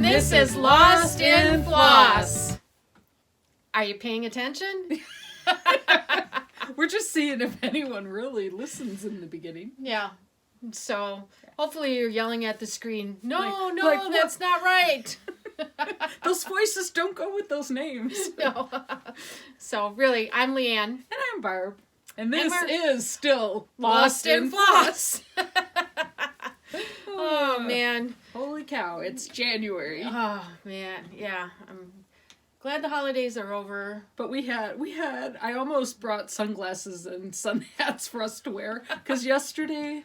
And this is Lost in Floss. Are you paying attention? We're just seeing if anyone really listens in the beginning. Yeah. So hopefully you're yelling at the screen. No, Like, that's not right. Those voices don't go with those names. No. So really, I'm Leanne. And I'm Barb. And this is still Lost in Floss. Oh, man. Holy cow, it's January. Oh, man. Yeah. I'm glad the holidays are over. But I almost brought sunglasses and sun hats for us to wear. Because yesterday,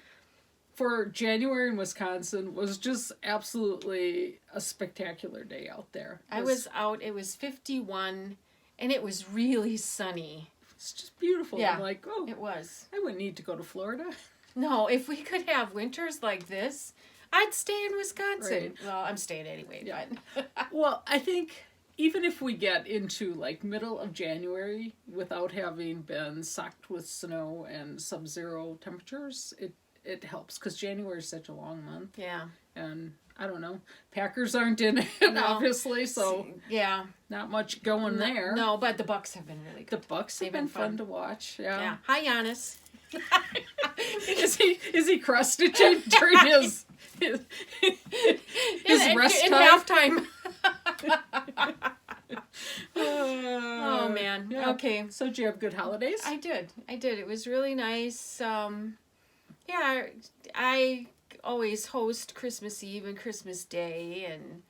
for January in Wisconsin, was just absolutely a spectacular day out there. I was out, it was 51, and it was really sunny. It's just beautiful. Yeah, I'm like, oh, it was. I wouldn't need to go to Florida. No, if we could have winters like this, I'd stay in Wisconsin. Right. Well, I'm staying anyway. Yeah. But Well, I think even if we get into like middle of January without having been socked with snow and sub-zero temperatures, it helps because January is such a long month. yeah. And I don't know, Packers aren't in it, No. obviously, so Yeah. not much going there. No, but the Bucks have been really The good. Bucks have They've been been fun fun to watch. Yeah. Yeah. Hi, Giannis. Is he cross stitching during his rest in time? halftime. Oh man. Yeah. Okay. So did you have good holidays? I did. It was really nice. Yeah, I always host Christmas Eve and Christmas Day, and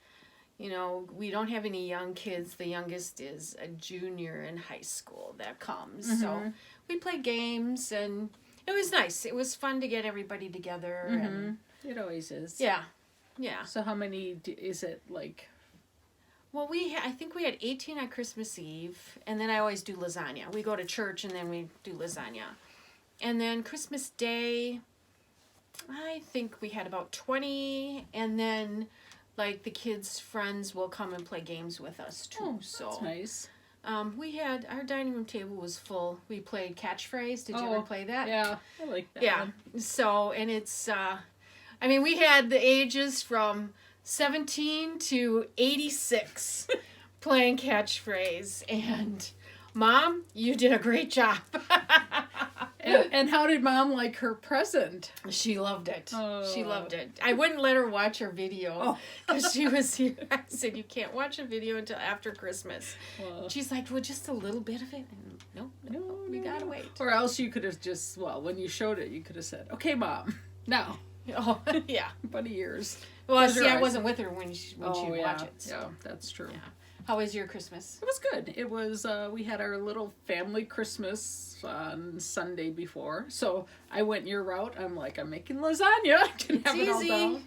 you know, we don't have any young kids. The youngest is a junior in high school that comes. So we play games, and it was nice. It was fun to get everybody together. And It always is. yeah. Yeah. So how many is it like? Well, I think we had 18 on Christmas Eve, and then I always do lasagna. We go to church, and then we do lasagna. And then Christmas Day, I think we had about 20, and then, like, the kids' friends will come and play games with us, too. Oh, so that's nice. we had, our dining room table was full. We played catchphrase. Did you ever play that? Yeah, I like that Yeah. one. So, and it's, I mean, we had the ages from 17 to 86 playing catchphrase, and Mom, you did a great job. And how did Mom like her present? She loved it. Oh. She loved it. I wouldn't let her watch her video because she was here. I said, you can't watch a video until after Christmas. Well, She's like, well, just a little bit of it. And no, we gotta wait. Or else you could have just, well, when you showed it, you could have said, okay, Mom, now. Oh, yeah. Buddy years. Well, Close see, your I eyes. wasn't with her when she'd watch it. So. Yeah, that's true. Yeah. How was your Christmas? It was good. It was, we had our little family Christmas on Sunday before. So I went your route. I'm like, I'm making lasagna. Didn't have it all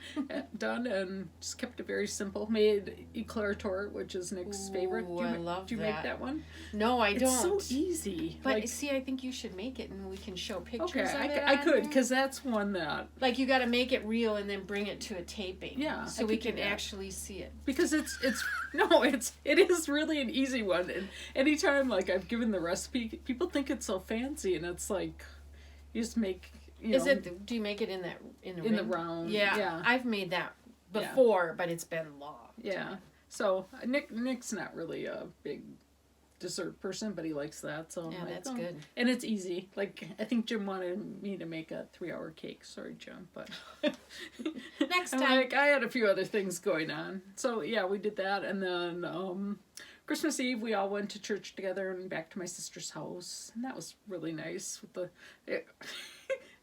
done and just kept it very simple. Made eclair tort, which is Nick's favorite. I love Do you make that one? No, I don't. It's so easy. But like, see, I think you should make it and we can show pictures okay, of it. I could, because that's one that... Like, you got to make it real and then bring it to a taping. Yeah, So I we could do can that. actually see it. Because it is really an easy one, and anytime like I've given the recipe, people think it's so fancy, and it's like you just make Do you make it in the round? Yeah. I've made that before, but it's been long. Yeah. So Nick's not really a big dessert person, but he likes that. So Yeah, I'm like, that's good. And it's easy. Like I think Jim wanted me to make a 3-hour cake. Sorry, Jim, but Next I'm time. like, I had a few other things going on. So yeah, we did that, and then Christmas Eve we all went to church together and back to my sister's house, and that was really nice.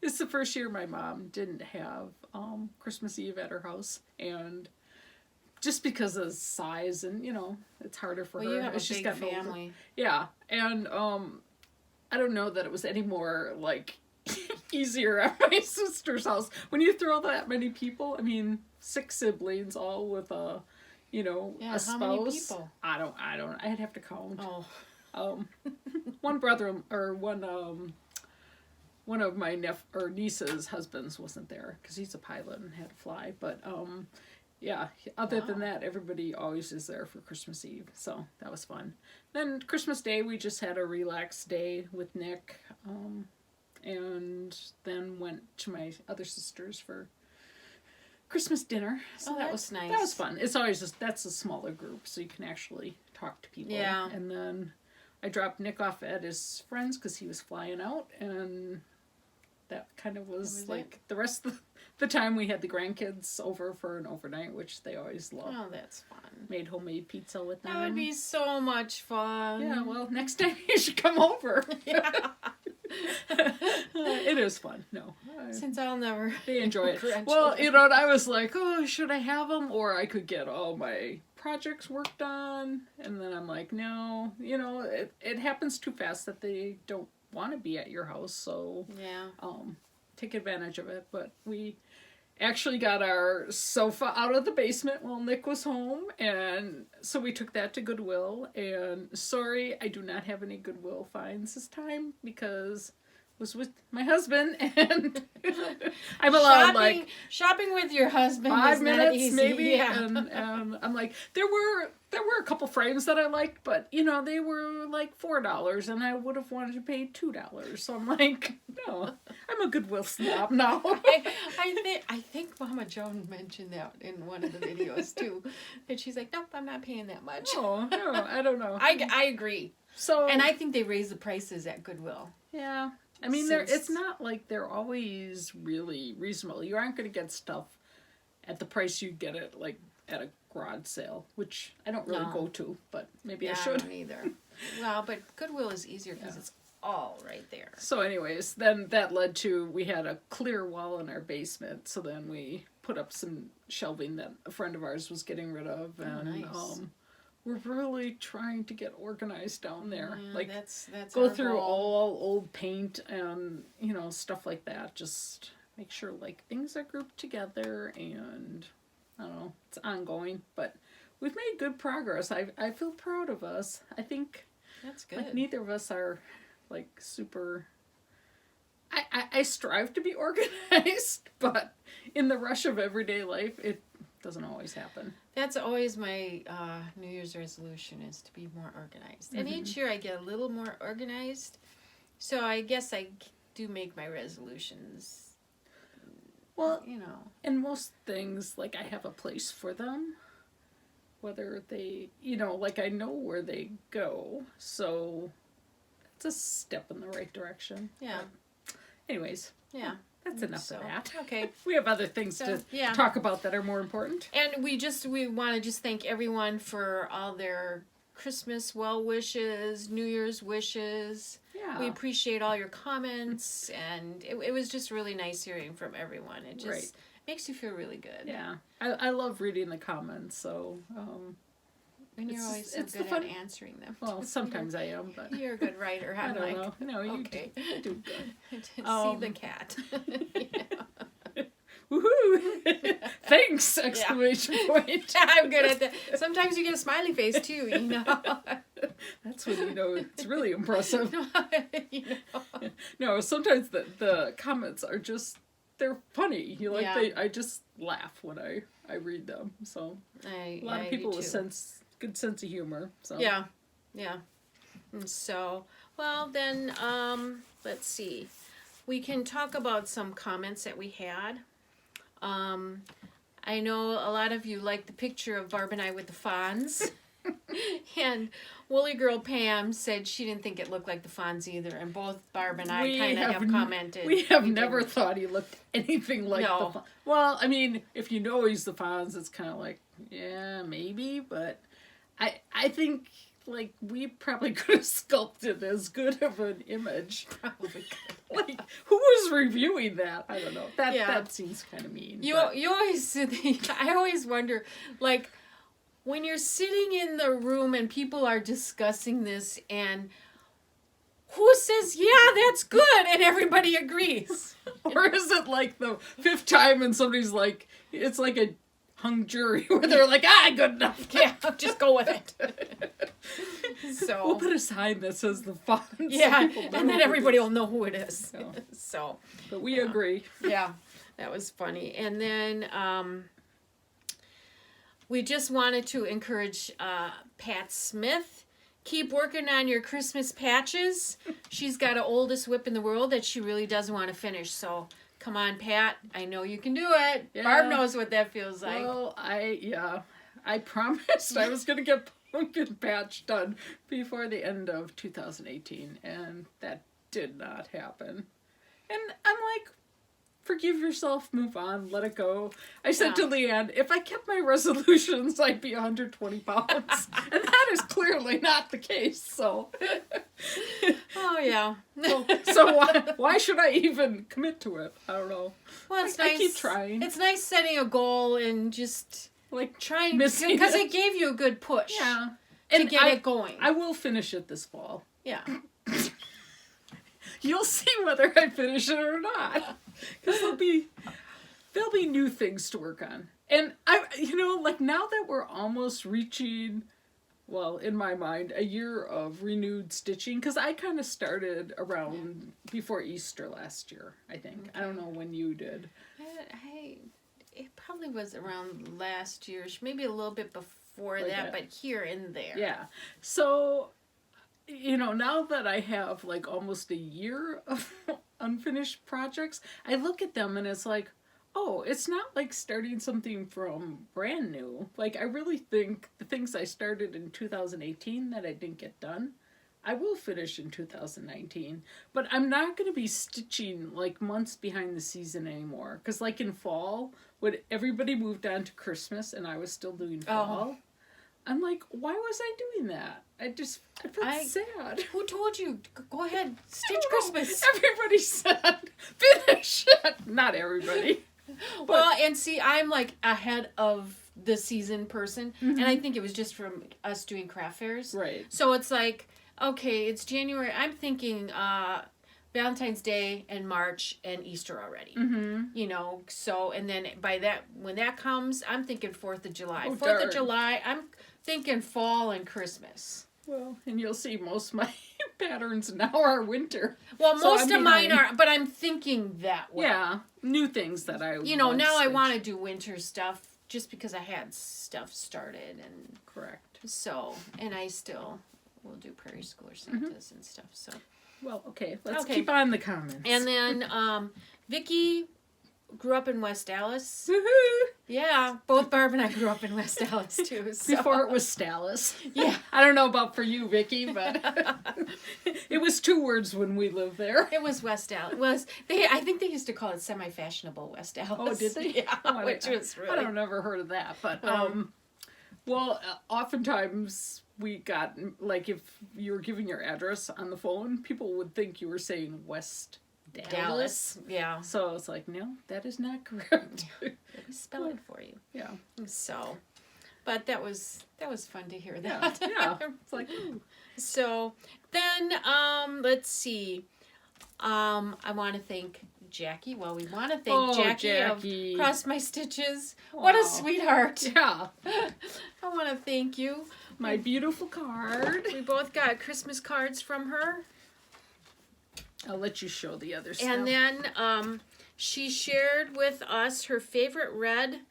It's the first year my mom didn't have Christmas Eve at her house, and just because of size and it's harder for her. You have a She's big gotten older. family. Yeah, and I don't know that it was any more like easier at my sister's house when you throw that many people. I mean, 6 siblings all with a a spouse. How many people? I don't. I'd have to count. Oh. One brother or one of my niece's husbands wasn't there because he's a pilot and had to fly. But yeah, other than that, everybody always is there for Christmas Eve, so that was fun. Then Christmas Day, we just had a relaxed day with Nick, and then went to my other sister's for Christmas dinner. So that was nice. That was fun. It's always just, that's a smaller group, so you can actually talk to people. Yeah. And then I dropped Nick off at his friends because he was flying out, and that kind of was like the rest of the time we had the grandkids over for an overnight, which they always love. Oh, that's fun. Made homemade pizza with them. That would be so much fun. Yeah, well, next time you should come over. Yeah. It is fun. No. Since I'll never. They enjoy it. grandchildren. Well, you know, and I was like, oh, should I have them? Or I could get all my projects worked on. And then I'm like, no. You know, it happens too fast that they don't want to be at your house. So, yeah. Take advantage of it. But we actually got our sofa out of the basement while Nick was home. And so we took that to Goodwill. And sorry, I do not have any Goodwill finds this time because was with my husband, and I'm allowed shopping with your husband 5 is minutes not easy. maybe, Yeah. and I'm like, there were a couple frames that I liked, but you know they were like $4, and I would have wanted to pay $2. So I'm like, no, I'm a Goodwill snob now. I think Mama Joan mentioned that in one of the videos too, that she's like, nope, I'm not paying that much. No, I don't know. I agree. So, and I think they raise the prices at Goodwill. Yeah. I mean, it's not like they're always really reasonable. You aren't going to get stuff at the price you get it, like, at a garage sale, which I don't really go to, but maybe I should. I don't either. Well, but Goodwill is easier because it's all right there. So anyways, then that led to, we had a clear wall in our basement, so then we put up some shelving that a friend of ours was getting rid of, and nice. We're really trying to get organized down there. Yeah, like that's go our through goal. all old paint and, you know, stuff like that. Just make sure like things are grouped together, and I don't know, it's ongoing, but we've made good progress. I feel proud of us. I think that's good. like neither of us are like super I strive to be organized, but in the rush of everyday life it doesn't always happen. That's always my New Year's resolution, is to be more organized. And each year I get a little more organized. So I guess I do make my resolutions. Well, you know. and most things, like I have a place for them. Whether they, you know, like I know where they go. So it's a step in the right direction. Yeah. But anyways. Yeah. That's enough of that. Okay. We have other things to talk about that are more important. And we want to just thank everyone for all their Christmas well wishes, New Year's wishes. Yeah. We appreciate all your comments, and it was just really nice hearing from everyone. It just makes you feel really good. Yeah. I love reading the comments, so and you're always so good at answering them. Well, sometimes I am, but you're a good writer. I don't know. No, you do good. See the cat. Woohoo! Thanks! Exclamation point. I'm good at that. Sometimes you get a smiley face too, you know. That's when you know it's really impressive. You know. No, sometimes the comments are just, they're funny. You like I just laugh when I read them. So a lot of people with good sense of humor. So yeah. And so, well then, let's see. We can talk about some comments that we had. I know a lot of you like the picture of Barb and I with the Fonz. And Woolly Girl Pam said she didn't think it looked like the Fonz either. And both Barb and I kind of have commented. We have never thought he looked anything like the Fonz. Well, I mean, if you know he's the Fonz, it's kind of like, yeah, maybe. But I think, like, we probably could have sculpted as good of an image. Probably could. Like, who was reviewing that? I don't know. That seems kind of mean. You always, I always wonder, like, when you're sitting in the room and people are discussing this, and who says, yeah, that's good, and everybody agrees? Or is it like the 5th time and somebody's like, it's like a hung jury where they're like, good enough. Yeah, just go with it. So we'll put a sign that says the Fonz. Yeah, so and then everybody will know who it is. So but we agree. Yeah, that was funny. And then we just wanted to encourage Pat Smith. Keep working on your Christmas patches. She's got an oldest whip in the world that she really does want to finish. So Come on, Pat. I know you can do it. Yeah. Barb knows what that feels like. Well, I promised I was going to get pumpkin patch done before the end of 2018, and that did not happen. And I'm like, forgive yourself, move on, let it go. I said to Leanne, if I kept my resolutions, I'd be 120 pounds. And that is clearly not the case, so. Oh, yeah. So why should I even commit to it? I don't know. Well, it's I nice. keep trying. It's nice setting a goal and just Like trying, missing because it. it gave you a good push Yeah. to get it going. I will finish it this fall. Yeah. You'll see whether I finish it or not. Because there'll be new things to work on. And like now that we're almost reaching, well, in my mind, a year of renewed stitching, because I kind of started around before Easter last year, I think. I don't know when you did. It probably was around last year, maybe a little bit before that, but here and there. Yeah. So, now that I have like almost a year of unfinished projects, I look at them and it's like, oh, it's not like starting something from brand new. Like, I really think the things I started in 2018 that I didn't get done, I will finish in 2019. But I'm not going to be stitching like months behind the season anymore. Because like in fall, when everybody moved on to Christmas and I was still doing fall, I'm like, why was I doing that? I felt sad. Who told you? Go ahead, stitch Christmas. Everybody said, finish it. Not everybody. Well, and see, I'm like ahead of the season person, and I think it was just from us doing craft fairs. Right. So it's like, okay, it's January. I'm thinking Valentine's Day and March and Easter already. Mm-hmm. So, and then when that comes, I'm thinking 4th of July. Oh, 4th of July, I'm thinking fall and Christmas. Well, and you'll see most of my patterns now are winter. Well, most of mine are, but I'm thinking that way. Yeah, new things that I now I want to do winter stuff just because I had stuff started and correct. So, and I still will do Prairie Schooler Santas and stuff. So, well, let's keep on the comments. And then Vicki grew up in West Dallas. Woohoo! Yeah, both Barb and I grew up in West Dallas too. So. Before it was Stallis. Yeah. I don't know about for you, Vicki, but it was 2 words when we lived there. It was West Dallas. I think they used to call it semi-fashionable West Dallas. Oh, did they? Yeah, which was really. I don't never heard of that, but oftentimes we got like if you were giving your address on the phone, people would think you were saying West Dallas. Yeah. So it's like, no, that is not correct. Let me spell it for you. Yeah. So, but that was fun to hear that. Yeah. It's like, ooh. So then, let's see. I want to thank Jackie. Well, we want to thank Jackie of Cross My Stitches. Aww. What a sweetheart. Yeah. I want to thank you. My beautiful card. We both got Christmas cards from her. I'll let you show the other stuff. And then she shared with us her favorite red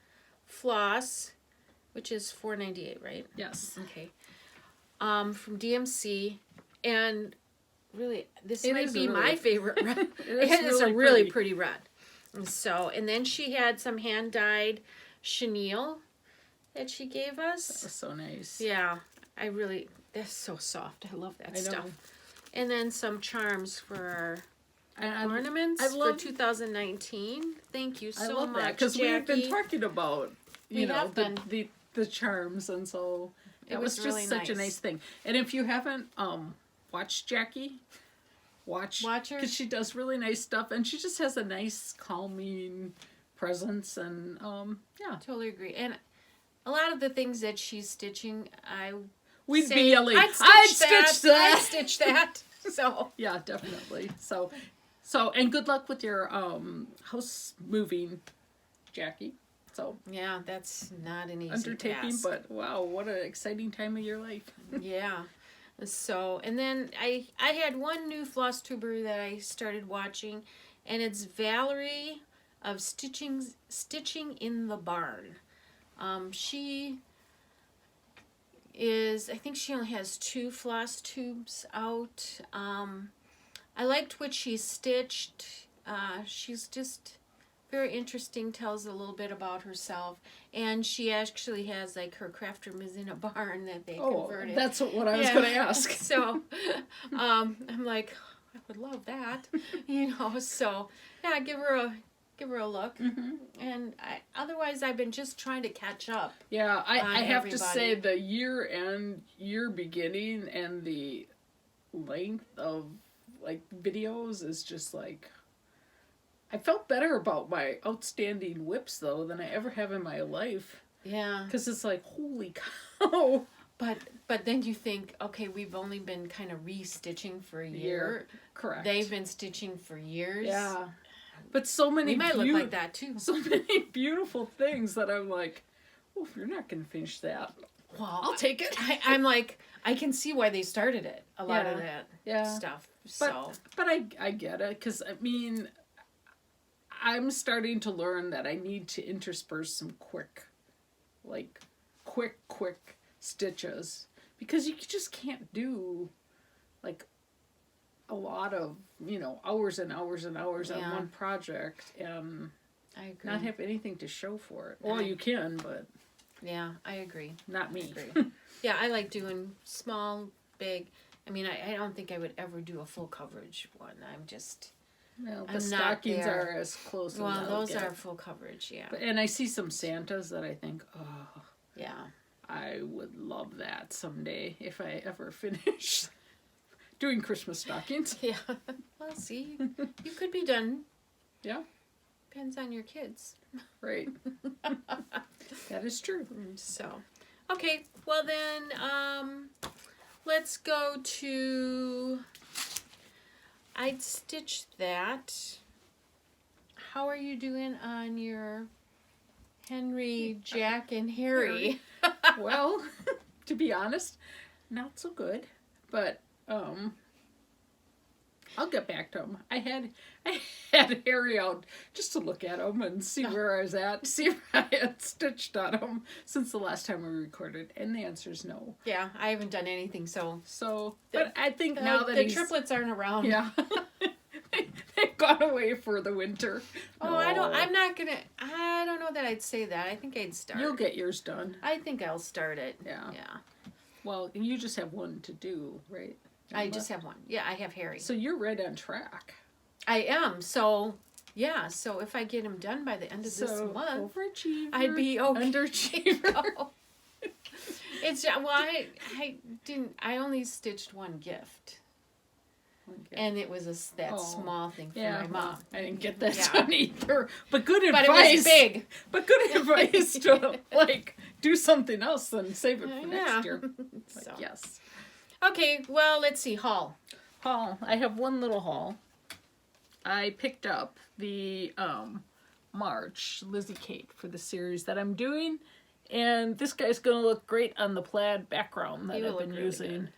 floss, which is $4.98, right? Yes. Okay. From DMC, and really, this might be my favorite red. It is a really pretty red. So, and then she had some hand-dyed chenille that she gave us. That was so nice. Yeah, that's so soft. I love that stuff. Know. And then some charms for our ornaments for 2019. Thank you so much, because we've been talking about the charms, and so it was just really such a nice thing. And if you haven't watched Jackie, watch her, because she does really nice stuff, and she just has a nice calming presence, and totally agree. And a lot of the things that she's stitching, we'd be yelling, I'd stitch that. I'd stitch that. So yeah, definitely. So and good luck with your house moving, Jackie. So yeah, that's not an easy undertaking, task. but wow, what an exciting time of your life. Yeah. So, and then I had one new Flosstuber that I started watching, and it's Valerie of Stitching in the Barn. She is, I think she only has 2 floss tubes out. I liked what she stitched. She's just very interesting, tells a little bit about herself, and she actually has like her craft room is in a barn that they converted. That's what I was going to ask. So I'm like, I would love that, so yeah, give her a look. And otherwise I've been just trying to catch up. Yeah, I have to say the year beginning and the length of like videos is just like, I felt better about my outstanding whips though than I ever have in my life. Yeah. Because it's like, holy cow. But then you think, okay, we've only been kind of re-stitching for a year. Correct. They've been stitching for years. Yeah. But so many we might look like that too. So many beautiful things that I'm like, well, if you're not going to finish that, well, I'll take it. I'm like, I can see why they started it. A lot of that stuff. But I get it, because I mean, I'm starting to learn that I need to intersperse some quick stitches, because you just can't do like a lot of hours and hours and hours on one project and I agree. Not have anything to show for it. Well, you can, but yeah, I agree. Not me. Yeah, I like doing small, big. I mean, I don't think I would ever do a full coverage one. The stockings are as close as well, I'll those get. are full coverage, yeah. And I see some Santas that I think, oh, yeah, I would love that someday if I ever finish doing Christmas stockings. Yeah. Well, see, you could be done. Yeah. Depends on your kids. Right. That is true. So, okay. Well then, let's go to. I'd stitch that. How are you doing on your Henry, Jacque, and Harry? Well, to be honest, not so good. But I'll get back to him. I had Harry out just to look at him and see where I was at, see if I had stitched on him since the last time we recorded, and the answer is no. Yeah, I haven't done anything, so. But I think now that the triplets aren't around. Yeah. They've gone away for the winter. Oh, no. I don't know that I'd say that. I think I'd start. You'll get yours done. I think I'll start it. Yeah. Yeah. Well, you just have one to do, right? I just have one. Yeah, I have Harry. So you're right on track. I am. So, yeah. So if I get him done by the end of this month, overachiever, I'd be okay. Underachiever. I only stitched one gift. And it was that small thing for my mom. I didn't get that done either. But good advice. But it was big. But good advice to do something else and save it for next year. So. Yes. Okay, well, let's see. Haul. I have one little haul. I picked up the March Lizzie Kate for the series that I'm doing. And this guy's going to look great on the plaid background that I've been using. Really,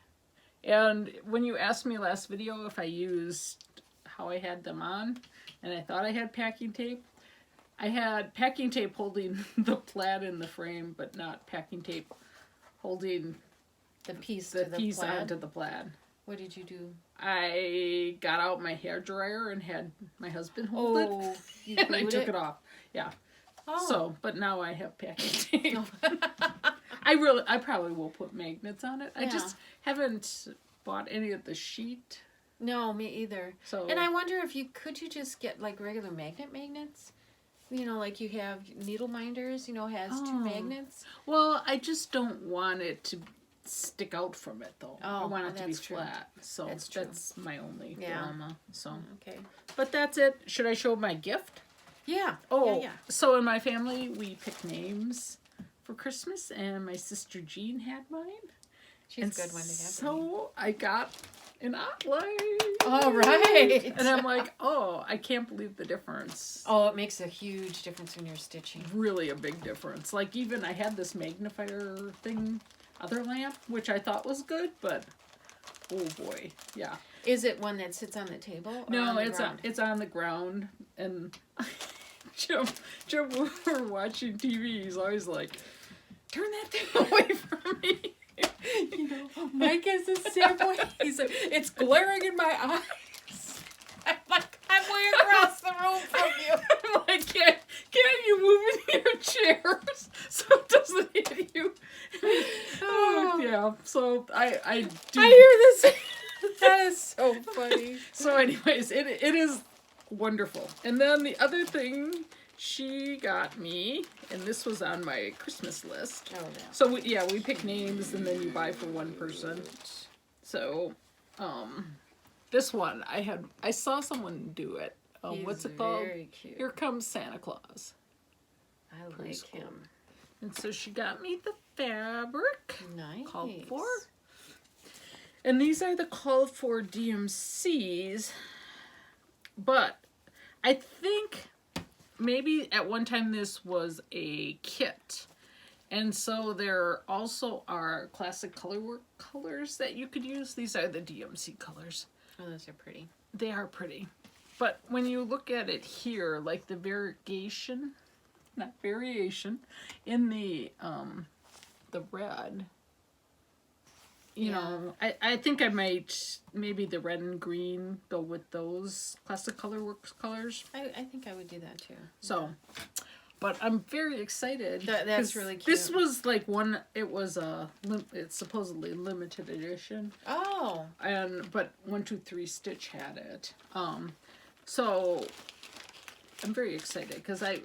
and when you asked me last video if I used how I had them on, and I thought I had packing tape, I had packing tape holding the plaid in the frame, but not packing tape holding the piece onto the plaid. What did you do? I got out my hairdryer and had my husband hold it, and I took it off. Yeah. Oh. So, but now I have packing tape. I probably will put magnets on it. Yeah. I just haven't bought any of the sheet. No, me either. So, and I wonder if you just get like regular magnets? Like you have needle minders, has two magnets. Well, I just don't want it to stick out from it though. Oh, I want it to be true. flat. So that's my only dilemma. So okay. But that's it. Should I show my gift? Yeah. Oh, yeah. So in my family, we pick names for Christmas, and my sister Jean had mine. She's a good one to have. So I got an outline. All right. And I'm like, I can't believe the difference. Oh, it makes a huge difference when you're stitching. Really a big difference. Like even I had this magnifier thing, other lamp, which I thought was good, but oh boy, yeah. Is it one that sits on the table? Or no, on the it's ground? It's on the ground, and Jim, when we're watching TV, he's always like, turn that thing away from me. Mike is the same way. He's like, it's glaring in my eyes. I'm like, I'm way across the room from you. I'm like, yeah, Yeah, so I do. I hear this. That is so funny. So anyways, it is wonderful. And then the other thing she got me, and this was on my Christmas list. Oh, yeah. So we pick names and then you buy for one person. So, this one I saw someone do it. He's what's it called? Very cute. Here Comes Santa Claus. I like him. And so she got me the fabric Nice. called for. And these are the called for DMCs. But I think maybe at one time this was a kit. And so there also are classic colorwork colors that you could use. These are the DMC colors. Oh, those are pretty. They are pretty. But when you look at it here, like the variation, not variation, in the red, you know, I think I might, maybe the red and green go with those classic colorworks colors. I think I would do that too. So, but I'm very excited. That's really cute. This was like one, it's supposedly limited edition. Oh. But 123 Stitch had it. So I'm very excited because it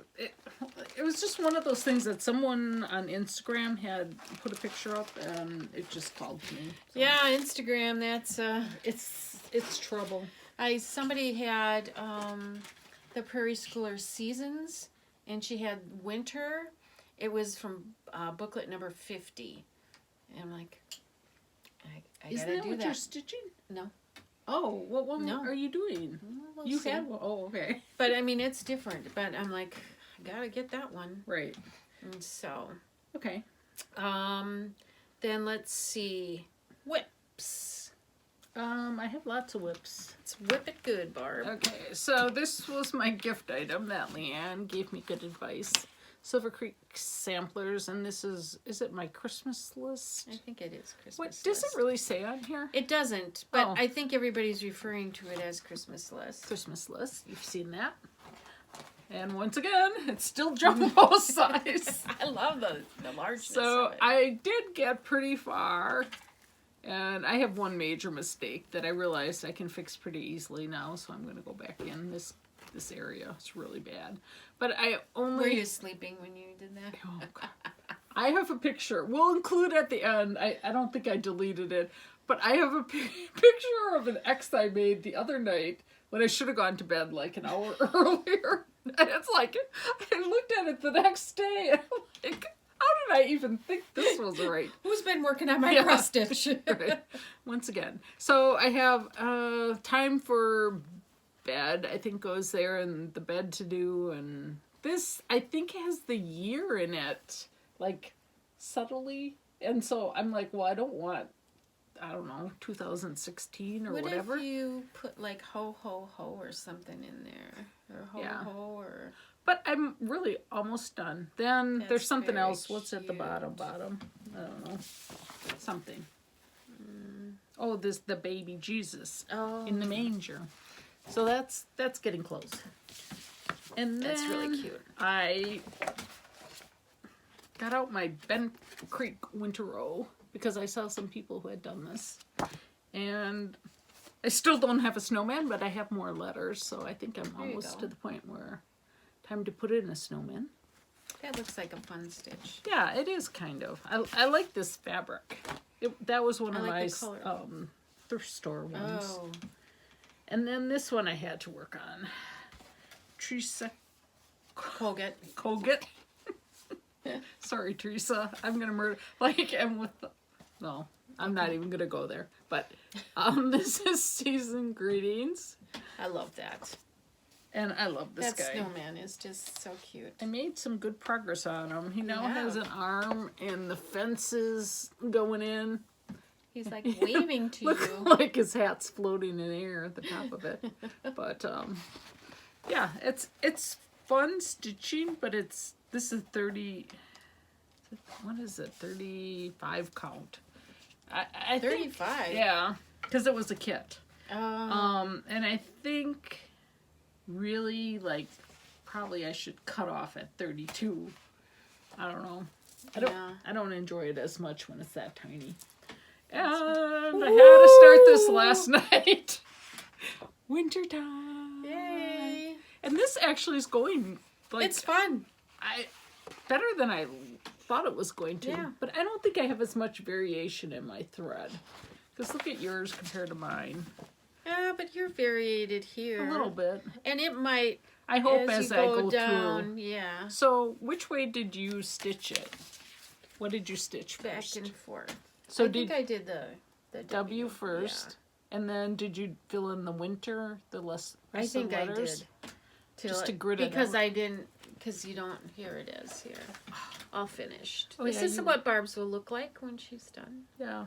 was just one of those things that someone on Instagram had put a picture up and it just called to me. So. Yeah, Instagram. That's it's trouble. Somebody had the Prairie Schooler Seasons, and she had winter. It was from booklet number 50, and I'm like, I Isn't gotta that do what that. you're stitching? No. Oh, what one No. are you doing? We'll You see. had one. Oh, okay. But I mean, it's different. But I'm like, I gotta get that one. Right. And so, Okay. then let's see, whips. I have lots of whips. Let's whip it good, Barb. Okay, so this was my gift item that Leanne gave me good advice. Silver Creek samplers, and this is it my Christmas list? I think it is Christmas. What does it list. really say on here? It doesn't, but Oh. I think everybody's referring to it as Christmas list. Christmas list. You've seen that. And once again, it's still jumbo size. I love the largeness So of it. I did get pretty far. And I have one major mistake that I realized I can fix pretty easily now, so I'm going to go back in this area. It's really bad. But I only... Were you sleeping when you did that? Oh, God. I have a picture. We'll include at the end. I don't think I deleted it. But I have a picture of an X I made the other night when I should have gone to bed like an hour earlier. And it's like, I looked at it the next day and I'm like, how did I even think this was right? Who's been working on my cross stitch? Right. Once again. So I have time for bed, I think goes there, and the bed to do, and this I think has the year in it, like subtly, and so I'm like, well, I don't want, I don't know, 2016 or What whatever. if you put like ho ho ho or something in there, or ho ho or? But I'm really almost done. Then That's there's something very else. What's at the bottom? I don't know. Something. Oh, the baby Jesus in the manger. So that's getting close. And then That's really cute. I got out my Bent Creek winter row because I saw some people who had done this. And I still don't have a snowman, but I have more letters, so I think I'm There you almost go. to the point where time to put in a snowman. That looks like a fun stitch. Yeah, it is kind of. I like this fabric. That was one I of like my the color. thrift store ones. Oh, And then this one I had to work on. Teresa Colgate. Colgate. Sorry, Teresa. I'm gonna murder. Like, I'm with the... No, I'm not even gonna go there. But this is Season Greetings. I love that. And I love this That guy. snowman is just so cute. I made some good progress on him. He now Yeah. has an arm and the fences going in. He's like waving to Look you. like his hat's floating in air at the top of it. But yeah, it's fun stitching, but this is 30. What is it? 35 count. I think, 35. yeah, because it was a kit. Oh. And I think really probably I should cut off at 32. I don't know. I don't enjoy it as much when it's that tiny. And I had to start this last night. Wintertime. Yay. And this actually is going like It's fun. Better than I thought it was going to. Yeah. But I don't think I have as much variation in my thread. Because look at yours compared to mine. Yeah, but you're variated here. A little bit. And it might, I hope as I go down, through. yeah. So which way did you stitch it? What did you stitch Back first? and forth. So I think I did the W first. Yeah. And then did you fill in the winter, the rest I think of I letters? did. Just to grid it Because out. I didn't, because you don't, here it is, here. All finished. Oh, this yeah, is what Barb's will look like when she's done. Yeah.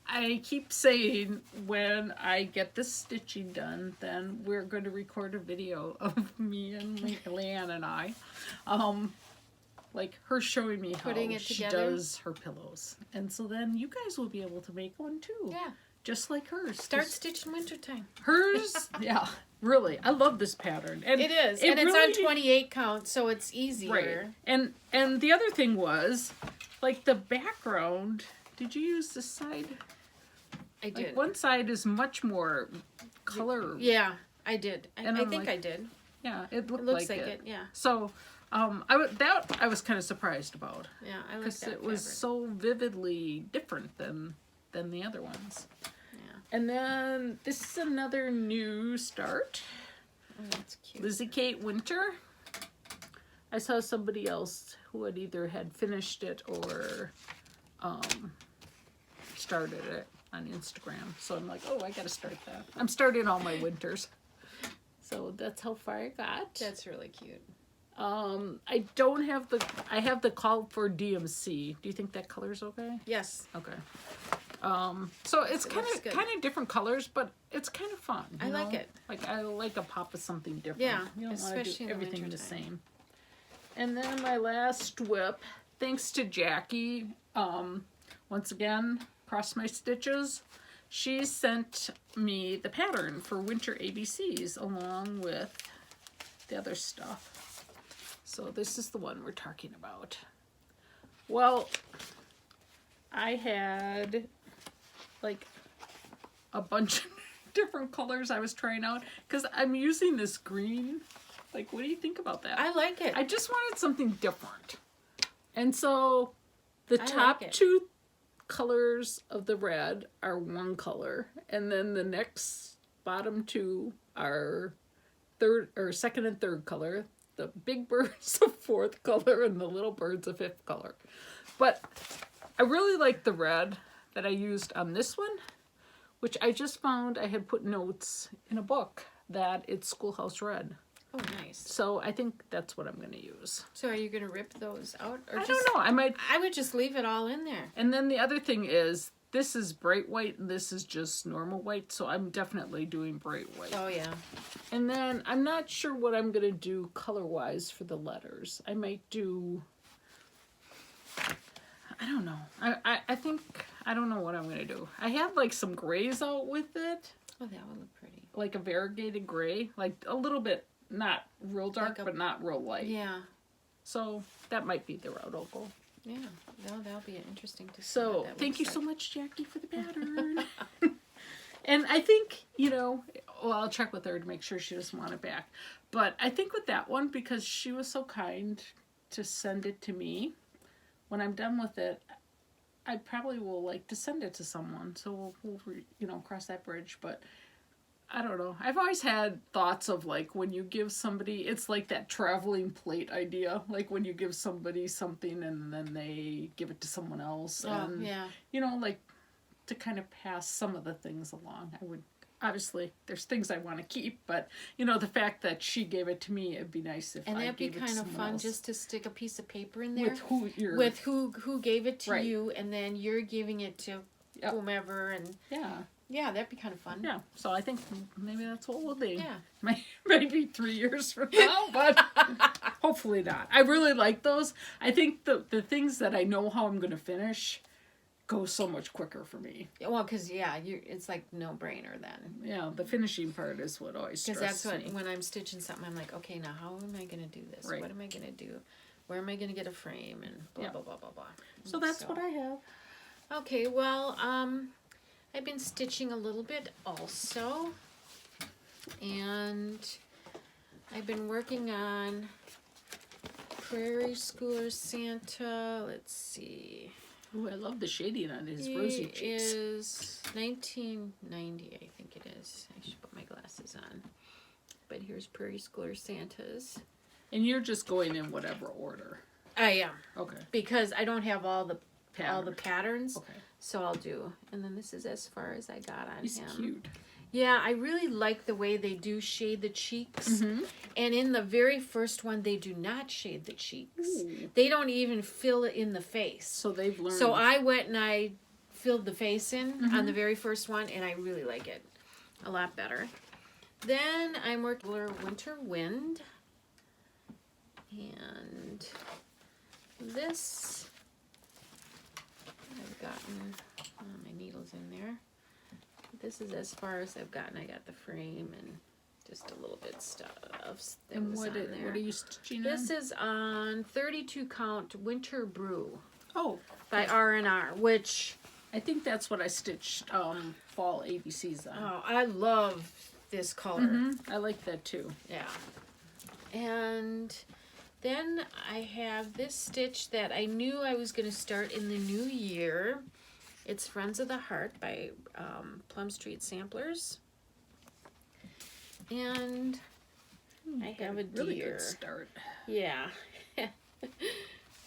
I keep saying when I get this stitching done, then we're going to record a video of me and Leanne and I. Like her showing me how Putting it she together? does her pillows. And so then you guys will be able to make one too. Yeah. Just like hers. Start stitching wintertime. Hers, yeah, really. I love this pattern. And It is. And it's on 28 count, so it's easier. Right. And the other thing was, like the background, did you use this side? I did. Like one side is much more color. Yeah, I did. I And I'm think like, I did. Yeah, it looked It looks like like it. yeah. So, I was kind of surprised about. Yeah, I like Because that it was fabric. so vividly different than the other ones. Yeah. And then this is another new start. Oh, that's cute. Lizzie Kate Winter. I saw somebody else who had finished it or started it on Instagram. So I'm like, oh, I gotta start that. I'm starting all my winters. So that's how far I got. That's really cute. I don't have I have the call for DMC. Do you think that color's okay? Yes. Okay. So it's kind looks good. of different colors, but it's kind of fun. I like it. Like I like a pop of something different. Yeah, you don't want to especially do in the everything the wintertime. same. And then my last whip, thanks to Jacque, once again, Cross My Stitches, she sent me the pattern for winter ABCs along with the other stuff. So this is the one we're talking about. Well, I had like a bunch of different colors I was trying out because I'm using this green. Like, what do you think about that? I like it. I just wanted something different. And so the I top like it. two colors of the red are one color, and then the next bottom two are second and third color. The big bird's a fourth color and the little bird's a fifth color. But I really like the red that I used on this one, which I just found I had put notes in a book that it's Schoolhouse Red. Oh, nice. So I think that's what I'm going to use. So are you going to rip those out? Or I don't know. I might. I would just leave it all in there. And then the other thing is, this is bright white and this is just normal white. So I'm definitely doing bright white. Oh, yeah. And then I'm not sure what I'm going to do color-wise for the letters. I might do... I don't know. I think... I don't know what I'm going to do. I have like some grays out with it. Oh, that would look pretty. Like a variegated gray. Like a little bit, not real dark, but not real light. Yeah. So that might be the route I'll go. Yeah. That'll be interesting to see. So what that thank looks you like. so much, Jacque, for the pattern. And I think, well, I'll check with her to make sure she doesn't want it back. But I think with that one, because she was so kind to send it to me, when I'm done with it, I probably will like to send it to someone. So we'll cross that bridge. But I don't know. I've always had thoughts of like when you give somebody, it's like that traveling plate idea. Like when you give somebody something and then they give it to someone else. Oh, And, yeah. like to kind of pass some of the things along. I would, obviously, there's things I want to keep, but the fact that she gave it to me, it'd be nice if And I that'd be gave it to kind of someone fun else. just to stick a piece of paper in there with who gave it to Right. you, and then you're giving it to Yep. whomever, and yeah, that'd be kind of fun. yeah. So I think maybe that's what we'll do. Yeah. Maybe 3 years from now, but hopefully not. I really like those. I think the things that I know how I'm going to finish go so much quicker for me. Well, because it's like no brainer then. Yeah, the finishing part is what always Because stresses that's what me. when I'm stitching something, I'm like, okay, now how am I going to do this? Right. What am I going to do? Where am I going to get a frame? And blah Yeah. blah blah blah blah. So that's what I have. Okay, well, I've been stitching a little bit also, and I've been working on Prairie Schooler Santa. Let's see. Ooh, I love the shading on his rosy cheeks. He is 1990, I think it is. I should put my glasses on. But here's Prairie Schooler Santas. And you're just going in whatever order. I am. Okay. Because I don't have all the patterns. Okay. So I'll do. And then this is as far as I got on He's him. cute. Yeah, I really like the way they do shade the cheeks. Mm-hmm. And in the very first one, they do not shade the cheeks. Ooh. They don't even fill it in the face. So they've learned. So I went and I filled the face in on the very first one, and I really like it a lot better. Then I'm working Winter Wind. And this, I've gotten, my needle's in there. This is as far as I've gotten. I got the frame and just a little bit of things and what on there. What are you stitching This on? is on 32 count Winter Brew Oh, by R&R, which I think that's what I stitched fall ABCs on. I love this color. Mm-hmm. I like that too. Yeah. And then I have this stitch that I knew I was going to start in the new year. It's Friends of the Heart by Plum Street Samplers. And I have a deer. Really good start. Yeah.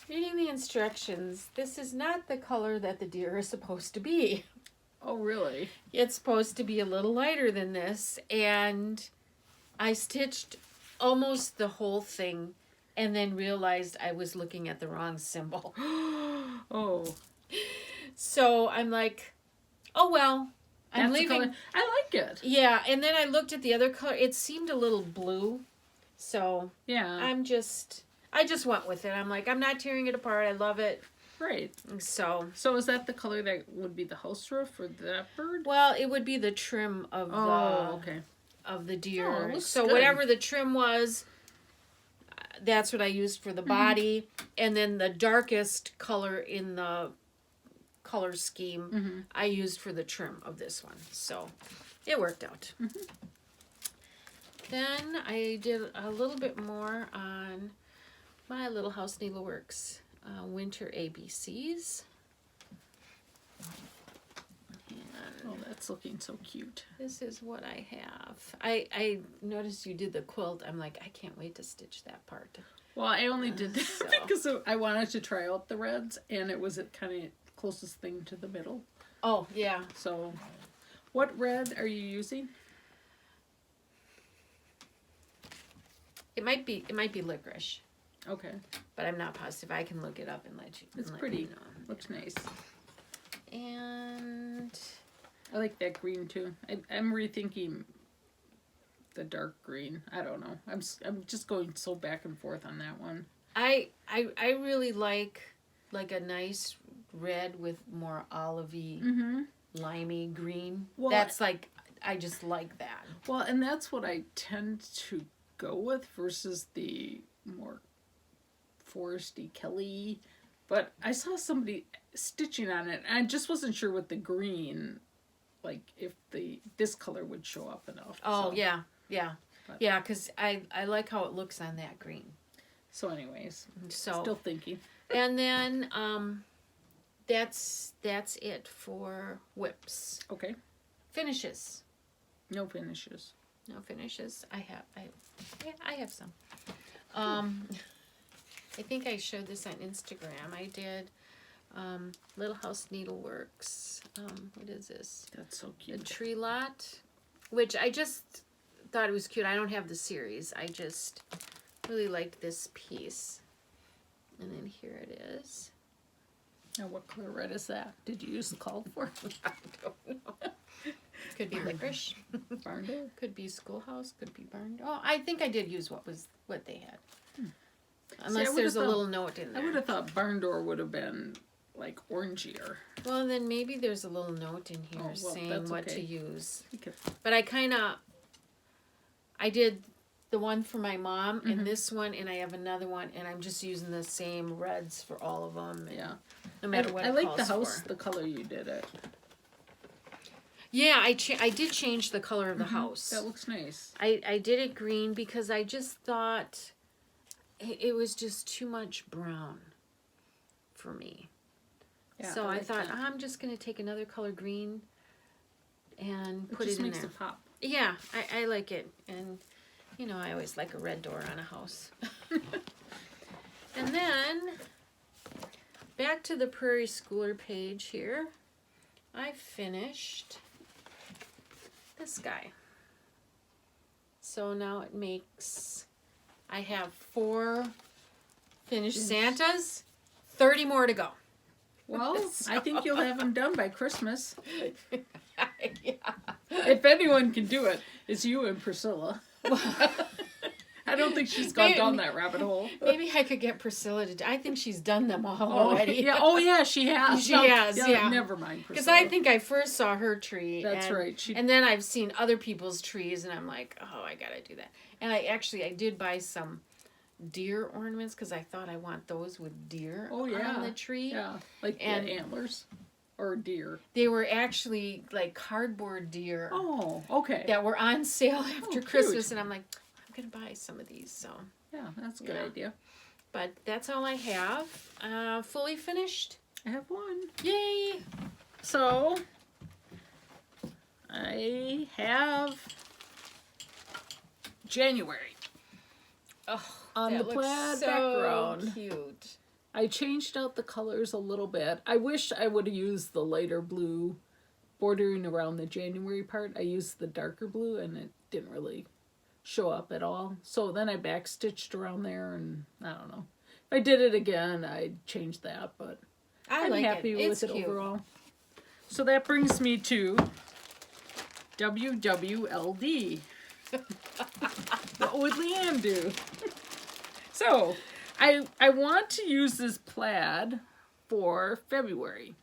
Reading the instructions, this is not the color that the deer is supposed to be. Oh, really? It's supposed to be a little lighter than this, and I stitched almost the whole thing and then realized I was looking at the wrong symbol. Oh. So I'm like, oh well, I'm That's the leaving. color. I like it. Yeah, and then I looked at the other color. It seemed a little blue. So Yeah. I just went with it. I'm like, I'm not tearing it apart. I love it. Right. So is that the color that would be the house roof for that bird? well, it would be the trim of Okay. of the deer. Oh, it looks So good. whatever the trim was, that's what I used for the body. And then the darkest color in the color scheme I used for the trim of this one. So it worked out. Then I did a little bit more on my Little House Needleworks Winter ABCs. Oh, that's looking so cute. This is what I have. I noticed you did the quilt. I'm like, I can't wait to stitch that part. Well, I only did that so. because I wanted to try out the reds, and it was the kind of closest thing to the middle. Oh, yeah. So, what red are you using? It might be licorice, Okay, but I'm not positive. I can look it up and let you. it's let pretty. you know. Looks nice. And I like that green too. I'm rethinking the dark green. I don't know. I'm just going so back and forth on that one. I really like a nice red with more olivey, limey green. Well, That's like, I just like that. Well, and that's what I tend to go with versus the more foresty Kelly. But I saw somebody stitching on it, and I just wasn't sure with the green, like if this color would show up enough. Oh, so. yeah, yeah. But- Yeah, because I like how it looks on that green. So anyways, So still thinking. and then that's it for whips. Okay, Finishes. no finishes. No finishes. I have some. I think I showed this on Instagram. I did Little House Needleworks. What is this? That's so The cute. Tree Lot, which I just thought it was cute. I don't have the series. I just really liked this piece. And then here it is. Now, what color red is that? Did you use the called for? I don't know. Could be licorice. Barn door? Could be schoolhouse. Could be barn. Oh, I think I did use what they had. Unless would've there's a thought- little note in there. I would have thought barn door would have been like orangier. Well, then maybe there's a little note in here Oh, well, saying that's what to okay. use. Because But I did the one for my mom Mm-hmm. and this one, and I have another one, and I'm just using the same reds for all of them. And yeah, no matter what I it like calls the house, for. the color you did it. Yeah, I did change the color of the house. That looks nice. I did it green because I just thought it was just too much brown for me. Yeah, So I like thought, that. I'm just going to take another color green and put It just it in makes there. it pop. Yeah, I like it. And, you know, I always like a red door on a house. And then, back to the Prairie Schooler page here. I finished this guy. So now it makes, I have 4 finished Santas, 30 more to go. Well, I think you'll have them done by Christmas. Yeah. If anyone can do it, it's you and Priscilla. I don't think she's gone down that rabbit hole. Maybe I could get Priscilla to. I think she's done them all already. Yeah. Oh, yeah, she has. She has, yeah. Never mind, Priscilla. Because I think I first saw her tree. That's right. And then I've seen other people's trees, and I'm like, oh, I gotta do that. And I did buy some deer ornaments because I thought I want those with deer on the tree. Yeah, like And- antlers or deer. They were actually like cardboard deer Oh, okay. that were on sale after cute. Christmas, and I'm like, I'm gonna buy some of these. So, Yeah, that's a good Yeah. idea. but that's all I have. Fully finished. I have one. Yay! So, I have January. Oh, On that the looks plaid so background. cute. I changed out the colors a little bit. I wish I would have used the lighter blue bordering around the January part. I used the darker blue and it didn't really show up at all. So then I backstitched around there and I don't know. If I did it again, I'd change that, but I'm like happy with It's it cute. overall. So that brings me to WWLD. What would Leanne do? So, I want to use this plaid for February.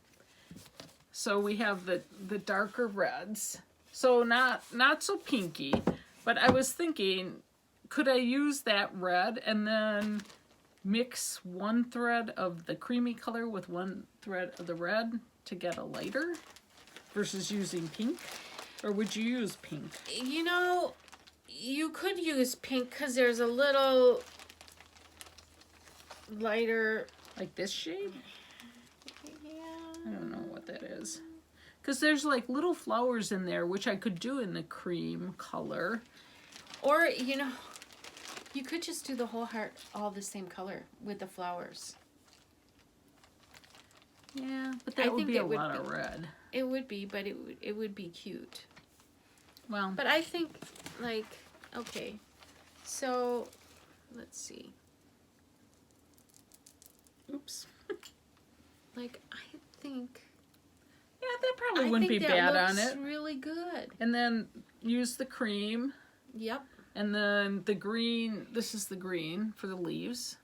So we have the darker reds. So not so pinky, but I was thinking, could I use that red and then mix one thread of the creamy color with one thread of the red to get a lighter versus using pink? Or would you use pink? You know, you could use pink because there's a little lighter. Like this shade? Yeah. I don't know what that is. Because there's like little flowers in there, which I could do in the cream color. Or, you know, you could just do the whole heart all the same color with the flowers. Yeah, but I that would think be it a would lot be. of red. It would be, but it would be cute. Well, But I think, like, okay, so, let's see. oops. Like, I think... Yeah, that probably I wouldn't think be that bad on looks it. really good. And then use the cream. Yep. And then the green, this is the green for the leaves.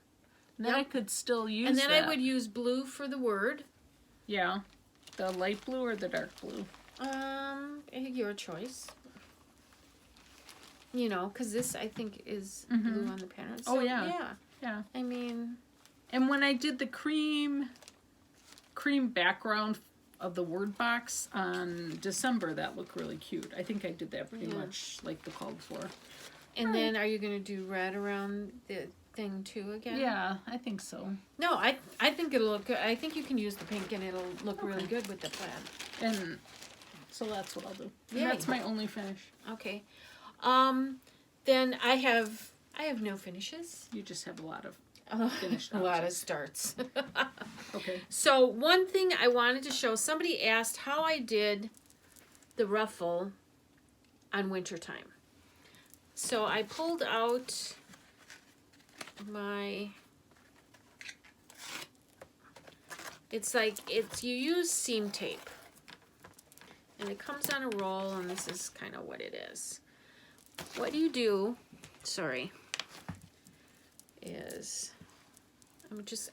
And then Yep. I could still use And then that. I would use blue for the word. Yeah. The light blue or the dark blue? Your choice. You know, because this, I think, is blue on the pattern. So, Oh, yeah. Yeah. Yeah. I mean... And when I did the cream background of the word box on December, that looked really cute. I think I did that pretty much like the called for. And then are you going to do red around the thing too again? Yeah, I think so. No, I think it'll look good. I think you can use the pink and it'll look really good with the plaid. And so that's what I'll do. And Yay. that's my only finish. Okay. Then I have no finishes. You just have a lot of finished A lot of objects. starts. Okay. So one thing I wanted to show, somebody asked how I did the ruffle on wintertime. So I pulled out my, you use seam tape. And it comes on a roll, and this is kind of what it is. What you do, is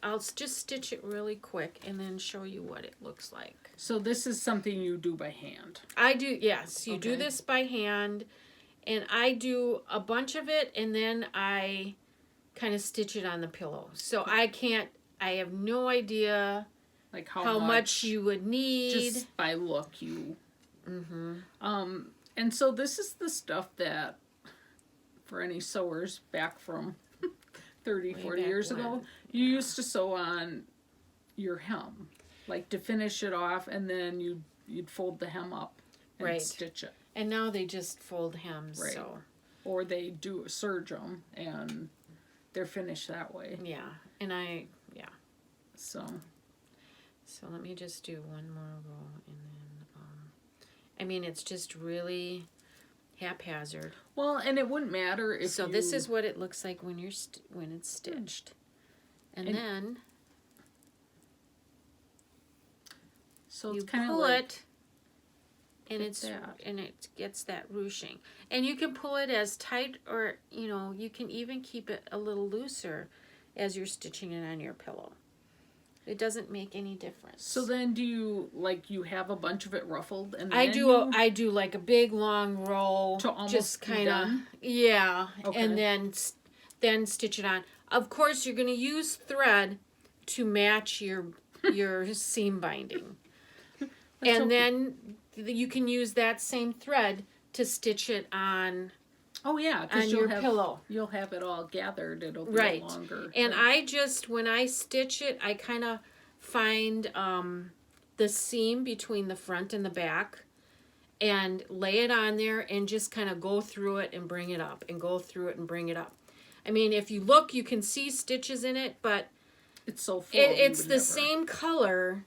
I'll just stitch it really quick and then show you what it looks like. So this is something you do by hand. I do, yes, you do Okay. this by hand, and I do a bunch of it, and then I kind of stitch it on the pillow. So I have no idea like how much you would need. Just by look, you. Mm-hmm. And so this is the stuff that, for any sewers back from 30, 40 years ago, you used to sew on your hem, like to finish it off, and then you'd fold the hem up and stitch it. And now they just fold hems, right. so. Or they do serge them, and they're finished that way. Yeah, and So let me just do one more row, and then, I mean, it's just really haphazard. Well, and it wouldn't matter if So this is what it looks like when you're when it's stitched, and then so you it's kind of pull like it, and it gets that ruching, and you can pull it as tight, or you can even keep it a little looser as you're stitching it on your pillow. It doesn't make any difference. So then, do you have a bunch of it ruffled, and then I do like a big long row to almost just kind of okay. and then stitch it on. Of course, you're going to use thread to match your seam binding, and then you can use that same thread to stitch it on. Oh yeah, because your pillow. You'll have it all gathered. It'll be longer. And I just, when I stitch it, I kind of find the seam between the front and the back, and lay it on there, and just kind of go through it and bring it up, and go through it and bring it up. I mean, if you look, you can see stitches in it, but it's so full. It's the same color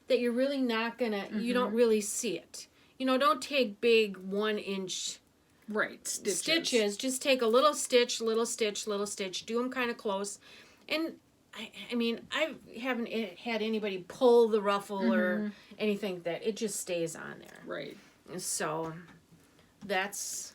that you're really not gonna. You don't really see it. Don't take big 1-inch. Right, stitches. Just take a little stitch, little stitch, little stitch. Do them kind of close. And I mean, I haven't had anybody pull the ruffle or anything that it just stays on there. Right. So that's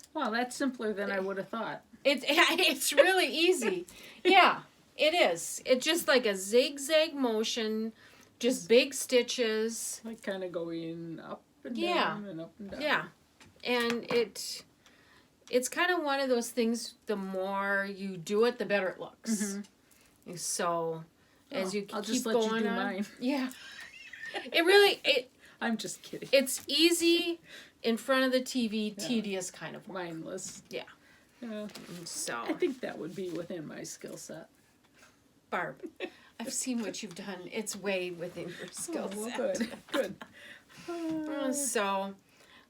simpler than I would have thought. It's really easy. Yeah, it is. It's just like a zigzag motion, just big stitches. Like kind of going up and down and up and down. Yeah, and it's kind of one of those things, the more you do it, the better it looks. So, as you I'll keep just let going you do on. mine. Yeah. I'm just kidding. It's easy in front of the TV, tedious kind of work. Mindless. Yeah. Yeah. So. I think that would be within my skill set. Barb, I've seen what you've done. It's way within your skill set. Good.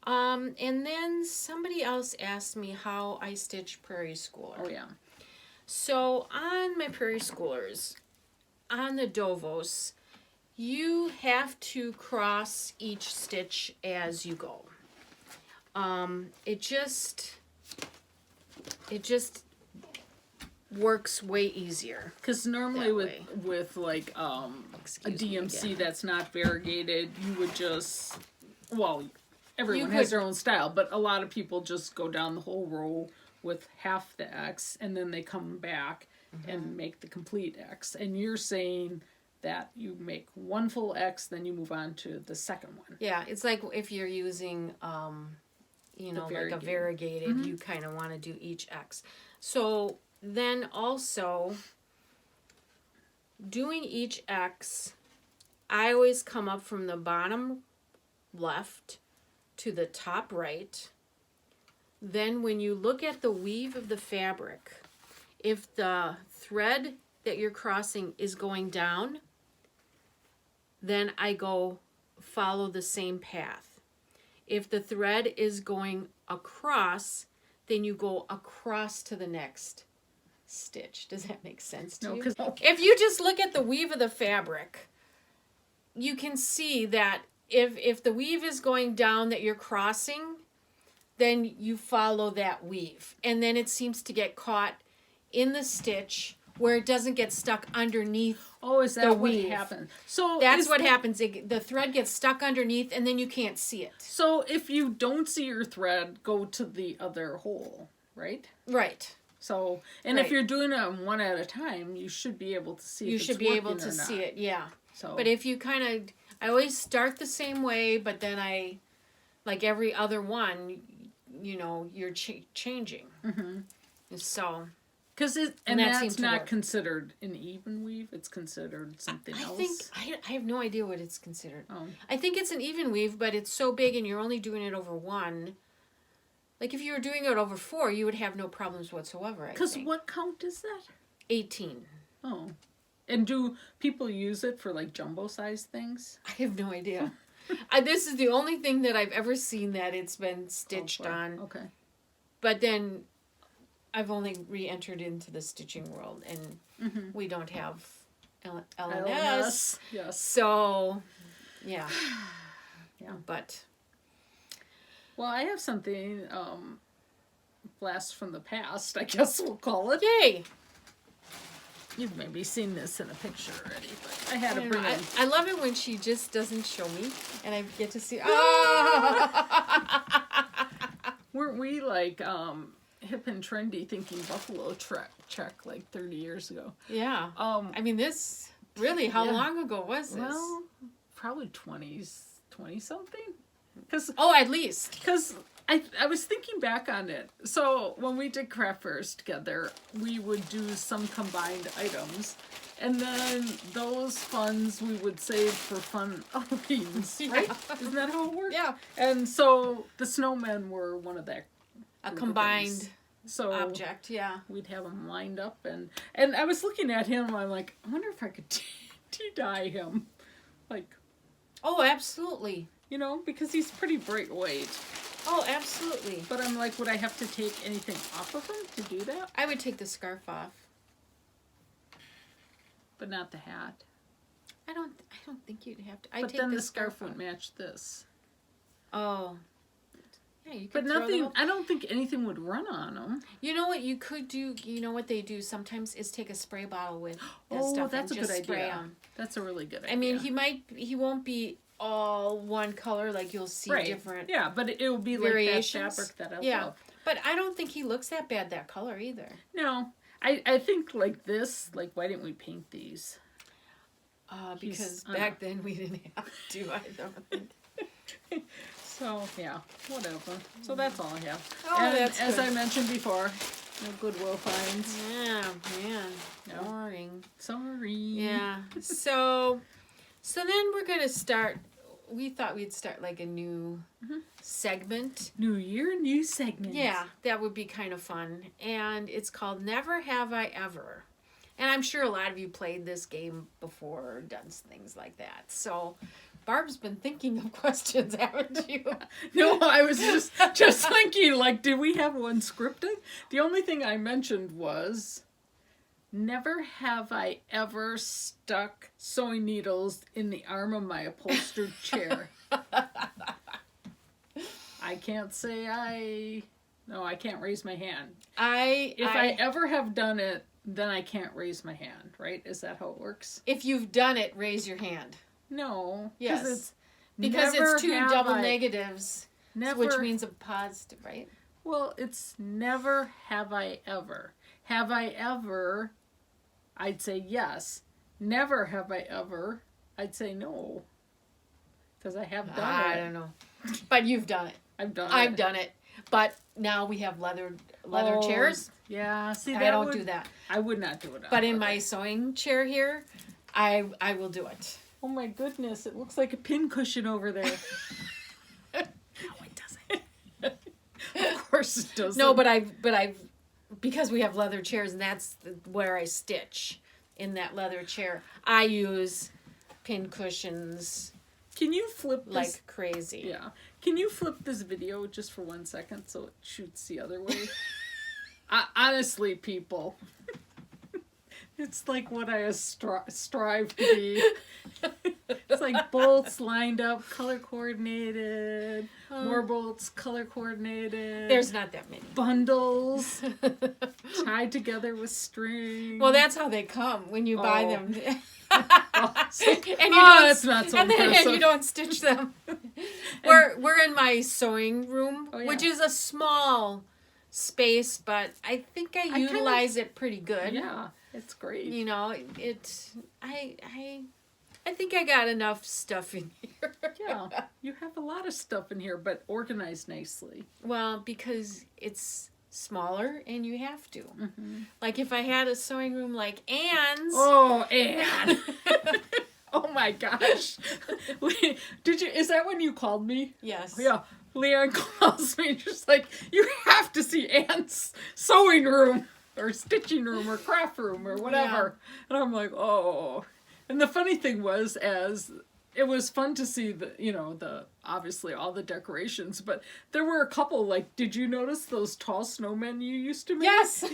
And then somebody else asked me how I stitch Prairie Schooler. Oh, yeah. So on my Prairie Schoolers, on the Dovos, you have to cross each stitch as you go. It just works way easier. Because normally with like a DMC that's not variegated, you would just, everyone has their own style, but a lot of people just go down the whole row with half the X, and then they come back and make the complete X. And you're saying that you make one full X, then you move on to the second one. Yeah, it's like if you're using, like a variegated, you kind of want to do each X. So then also, doing each X, I always come up from the bottom left to the top right. Then when you look at the weave of the fabric, if the thread that you're crossing is going down, then I go follow the same path. If the thread is going across, then you go across to the next stitch. Does that make sense to you? If you just look at the weave of the fabric, you can see that if the weave is going down that you're crossing, then you follow that weave. And then it seems to get caught in the stitch where it doesn't get stuck underneath. Oh, is that what happens? So that's what happens. The thread gets stuck underneath, and then you can't see it. So if you don't see your thread, go to the other hole, right? Right. So, and if you're doing them one at a time, you should be able to see. You should be able to see it, yeah. So, but if you I always start the same way, but then like every other one, you're changing. So. And that that's seemed to not work. considered an even weave. It's considered something I else. think I have no idea what it's considered. Oh. I think it's an even weave, but it's so big and you're only doing it over one. Like if you were doing it over 4, you would have no problems whatsoever. Because what count is that? 18. Oh. And do people use it for like jumbo size things? I have no idea. This is the only thing that I've ever seen that it's been stitched on. Okay. But then I've only re-entered into the stitching world, and we don't have LNS. Yes. So, yeah. Yeah. But. Well, I have something, blast from the past, I guess we'll call it. Yay! You've maybe seen this in a picture already, but I had to bring it. I love it when she just doesn't show me, and I get to see. Weren't we like hip and trendy thinking buffalo check like 30 years ago? Yeah. I mean, this really. How long ago was this? Well, probably 20 something. At least. Because I was thinking back on it. So when we did craft fairs together, we would do some combined items. And then those funds we would save for fun Halloweens, right? Isn't that how it worked? Yeah. And so the snowmen were one of that. A combined object, yeah. We'd have them lined up. And I was looking at him, I'm like, I wonder if I could dye him. Like. Oh, absolutely. You know, because he's pretty bright white. Oh, absolutely. But I'm like, would I have to take anything off of him to do that? I would take the scarf off. But not the hat. I don't think you'd have to. But then the scarf wouldn't match this. Oh. Yeah, you could. But nothing. I don't think anything would run on him. You know what you could do? You know what they do sometimes is take a spray bottle with that stuff. Oh, that's and a just good spray idea. them. That's a really good idea. I mean, he won't be all one color. Like you'll see different. Yeah, but it will be variations. Like that fabric that I love. But I don't think he looks that bad that color either. No, I think like this. Like, why didn't we paint these? Because back then we didn't have to. I don't think. So, yeah, whatever. So that's all I have. Oh, and that's as good. I mentioned before, no Goodwill finds. Yeah, man. No. Boring. Sorry. Yeah. So then we're going to start, we thought we'd start like a new segment. New year, new segment. Yeah, that would be kind of fun. And it's called Never Have I Ever. And I'm sure a lot of you played this game before or done things like that. So Barb's been thinking of questions, haven't you? No, I was just thinking, like, did we have one scripted? The only thing I mentioned was, never have I ever stuck sewing needles in the arm of my upholstered chair. I can't say no, I can't raise my hand. If I ever have done it, then I can't raise my hand, right? Is that how it works? If you've done it, raise your hand. No. Yes. Because it's 2 double negatives, never, which means a positive, right? Well, it's never have I ever. Have I ever, I'd say yes. Never have I ever, I'd say no. Because I have done it. I don't know. But you've done it. I've done it. But now we have leather chairs. Yeah, see, I don't do that. I would not do it. But in my sewing chair here, I will do it. Oh my goodness, it looks like a pin cushion over there. No, it doesn't. Of course it doesn't. No, but I've because we have leather chairs and that's where I stitch in that leather chair. I use pin cushions. Can you flip this? Like crazy? Yeah. Can you flip this video just for 1 second so it shoots the other way? Honestly, people, it's like what I strive to be. It's like bolts lined up, color coordinated, more bolts, color coordinated. There's not that many. Bundles tied together with string. Well, that's how they come when you buy them. It's not so impressive. And you don't stitch them. We're in my sewing room, which is a small space, but I think I utilize it pretty good. Yeah, it's great. You know, I think I got enough stuff in here. Yeah, you have a lot of stuff in here, but organized nicely. Well, because smaller, and you have to. Like if I had a sewing room like Anne's. Oh, Anne. Oh my gosh. Did you, is that when you called me? Yes. Yeah. Leanne calls me just like, you have to see Anne's sewing room or stitching room or craft room or whatever. And I'm like, oh. And the funny thing was, as it was fun to see the, you know, the, obviously all the decorations, but there were a couple, like, did you notice those tall snowmen you used to make? Yes.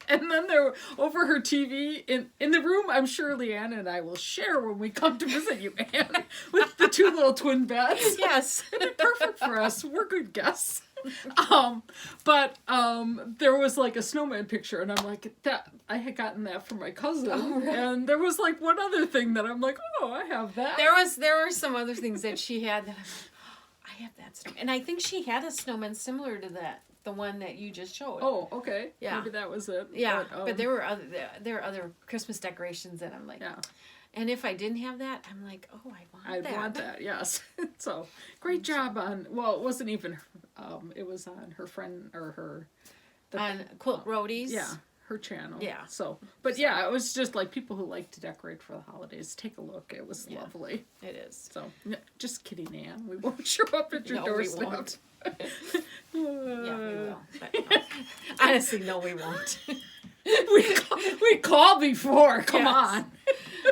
And then they're over her TV in the room. I'm sure Leanne and I will share when we come to visit you, Anne, with the 2 little twin beds. Yes. It'd be perfect for us. We're good guests. But there was like a snowman picture, and I'm like, that I had gotten that from my cousin. Oh, right. And there was like one other thing that I'm like, oh, I have that. There were some other things that she had that I'm like, oh, I have that snowman. And I think she had a snowman similar to that, the one that you just showed. Oh, okay. Yeah. Maybe that was it. Yeah, but there were other Christmas decorations that I'm like, yeah. And if I didn't have that, I'm like, oh, I want that. Yes. So great job on. Well, it wasn't even. It was on her friend or her. On Quilt Roadies. Yeah, her channel. Yeah. So, but yeah, it was just like people who like to decorate for the holidays. Take a look. It was lovely. It is. So, just kidding, Anne. We won't show up at your doorstep. We won't. Yeah, we will. But, no. Honestly, no, we won't. we called before. Come on.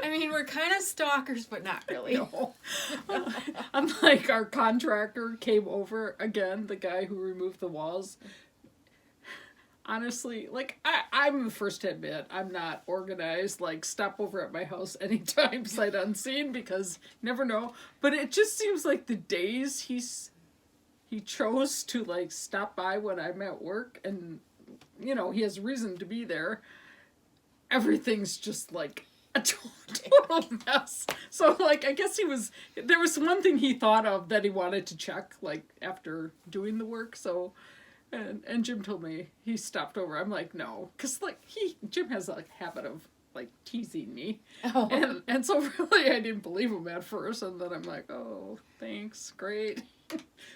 I mean, we're kind of stalkers, but not really. No. I'm like, our contractor came over again, the guy who removed the walls. Honestly, like, I'm the first to admit, I'm not organized. Like, stop over at my house anytime, sight unseen, because you never know. But it just seems like the days he chose to, like, stop by when I'm at work, and, you know, he has reason to be there. Everything's just, like, a total mess. So, like, I guess there was one thing he thought of that he wanted to check, like, after doing the work, so, and Jim told me he stopped over. I'm like, no, because, like, Jim has a habit of, like, teasing me. Oh. And so, really, I didn't believe him at first, and then I'm like, oh, thanks, great.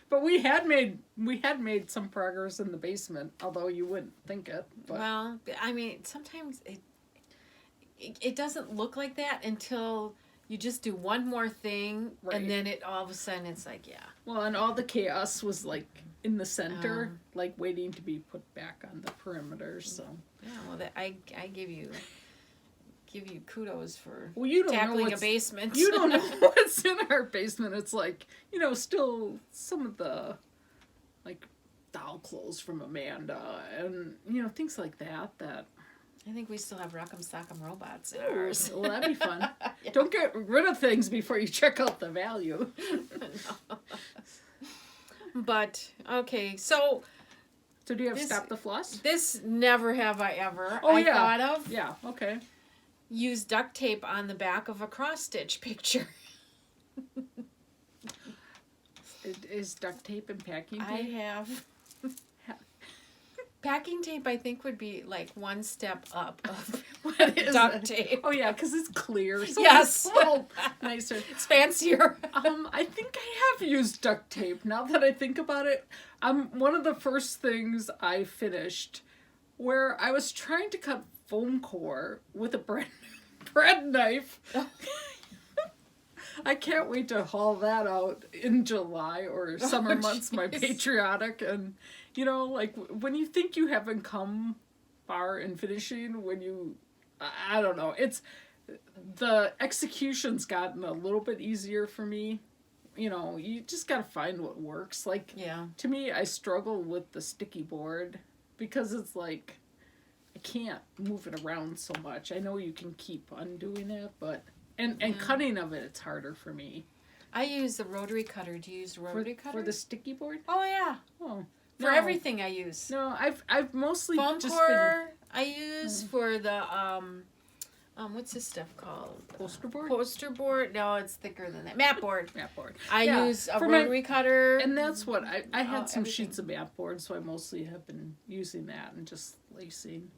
But we had made some progress in the basement, although you wouldn't think it. But. Well, I mean, sometimes it doesn't look like that until you just do one more thing, right. And then all of a sudden it's like, yeah. Well, and all the chaos was like in the center, like waiting to be put back on the perimeter. So yeah, well, I give you kudos for you don't tackling a basement. You don't know what's in our basement. It's like, you know, still some of the like doll clothes from Amanda and, you know, things like that. I think we still have Rock'em Sock'em robots in ours. Well, that'd be fun. Yeah. Don't get rid of things before you check out the value. No. But, okay, so do you have Stop the Floss? This never have I ever thought of. Yeah, okay. Use duct tape on the back of a cross-stitch picture. Is duct tape and packing tape? I have. Packing tape, I think, would be like one step up of duct tape. Oh, yeah, because it's clear. So yes. It's a little nicer. It's fancier. I think I have used duct tape. Now that I think about it, one of the first things I finished where I was trying to cut foam core with a bread knife. I can't wait to haul that out in July or summer months, my patriotic. And, you know, like, when you think you haven't come far in finishing, I don't know, the execution's gotten a little bit easier for me. You know, you just gotta find what works. Like, yeah. To me, I struggle with the sticky board because it's like, I can't move it around so much. I know you can keep undoing it, but... And cutting of it's harder for me. I use the rotary cutter. Do you use the rotary cutter? For the sticky board? Oh, yeah. Oh. For everything I use. No, I've mostly foam just core I use for the, what's this stuff called? Poster board? Poster board? No, it's thicker than that. Mat board. Mat board. I use a rotary cutter. And that's what, I had some sheets of mat board, so I mostly have been using that and just lacing.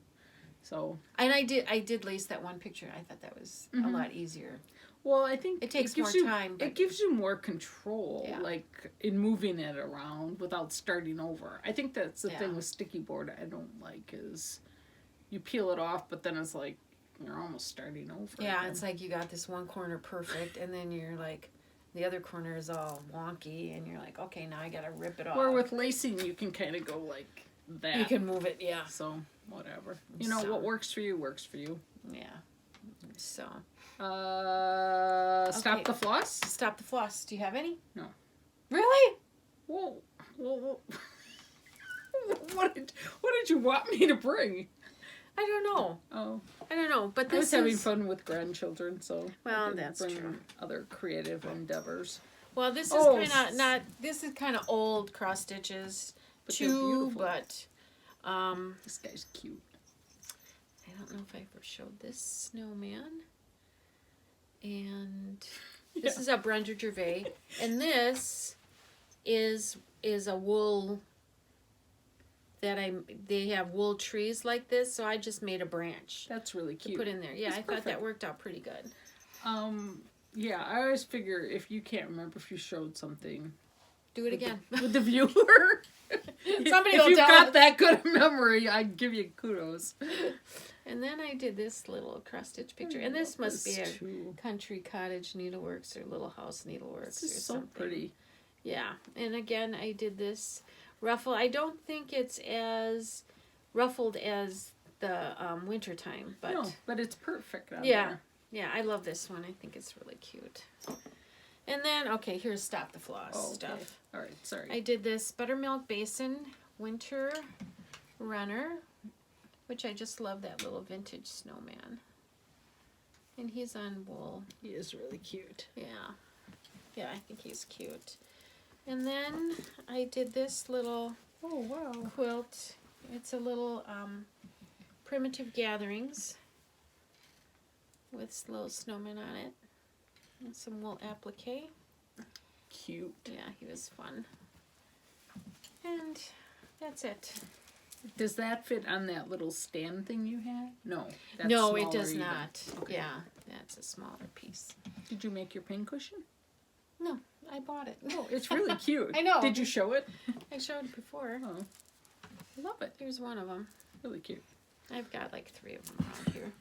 So. And I did lace that one picture. I thought that was a lot easier. Well, I think It takes gives more time, but- It gives you more control, Yeah. like in moving it around without starting over. I think that's the Yeah. thing with sticky board I don't like is you peel it off, but then it's like you're almost starting over. Yeah, again. it's like you got this one corner perfect, and then you're like, the other corner is all wonky, and you're like, okay, now I gotta rip it off. Or with lacing, you can kind of go like that. You can move it, yeah. So whatever. You know, So- what works for you works for you. Yeah. So, Stop Okay. the floss. stop the floss. Do you have any? No. Really? Whoa. What did you want me to bring? I don't know. Oh. I don't know. But I was this having is fun with grandchildren, so Well, I didn't that's bring true. other creative endeavors. well. This is Oh, kind of not. This is kind of old cross stitches But they're too. beautiful. But This guy's cute. I don't know if I ever showed this snowman. And this Yeah. is a Brenda Gervais, and this is a wool that they have wool trees like this, so I just made a branch That's really to cute. put in there. Yeah, It's I thought that perfect. worked out pretty good. Yeah, I always figure if you can't remember if you showed something Do it again. with the viewer, Somebody if will you've tell got us. that good a memory, I give you kudos. And then I did this little cross stitch picture, and this must be a too. country cottage needleworks or little house needleworks This or is so something. pretty. Yeah, and again, I did this ruffle. I don't think it's as ruffled as the wintertime, but No, but it's perfect on Yeah. there. yeah, I love this one. I think it's really cute. And then, okay, here's Stop the Floss Oh, okay. stuff. All right, sorry. I did this Buttermilk Basin Winter Runner, which I just love that little vintage snowman. And he's on wool. He is really cute. Yeah. Yeah, I think he's cute. And then I did this little Oh, wow. quilt. It's a little primitive gatherings with little snowmen on it. And some wool applique. Cute. Yeah, he was fun. And that's it. Does that fit on that little stand thing you had? No. That's No, it smaller does even. not. Okay. Yeah, that's a smaller piece. Did you make your pincushion? No, I bought it. Oh, it's really cute. I know. Did you show it? I showed it before. Oh, I love it. Here's one of them. Really cute. I've got like 3 of them around here.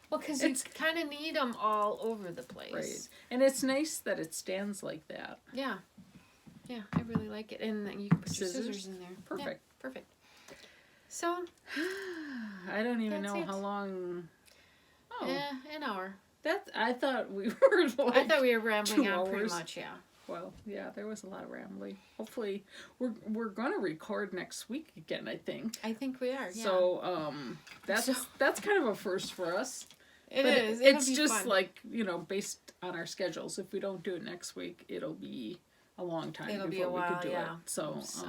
Well, because you kind of need them all over the place. Right. And it's nice that it stands like that. Yeah. Yeah, I really like it. And then you can put your scissors in there. Perfect. Yeah, perfect. So, I don't even That's know it. how long. Oh, an hour. I thought we were like. I thought we were rambling 2 on pretty hours. much, yeah. Well, yeah, there was a lot of rambling. Hopefully, we're gonna record next week again. I think. I think we are, yeah. So that's So- that's kind of a first for us. It But is. It'll It's be just fun. like, based on our schedules. If we don't do it next week, it'll be a long time It'll be before a while, we could do yeah. it. So, So-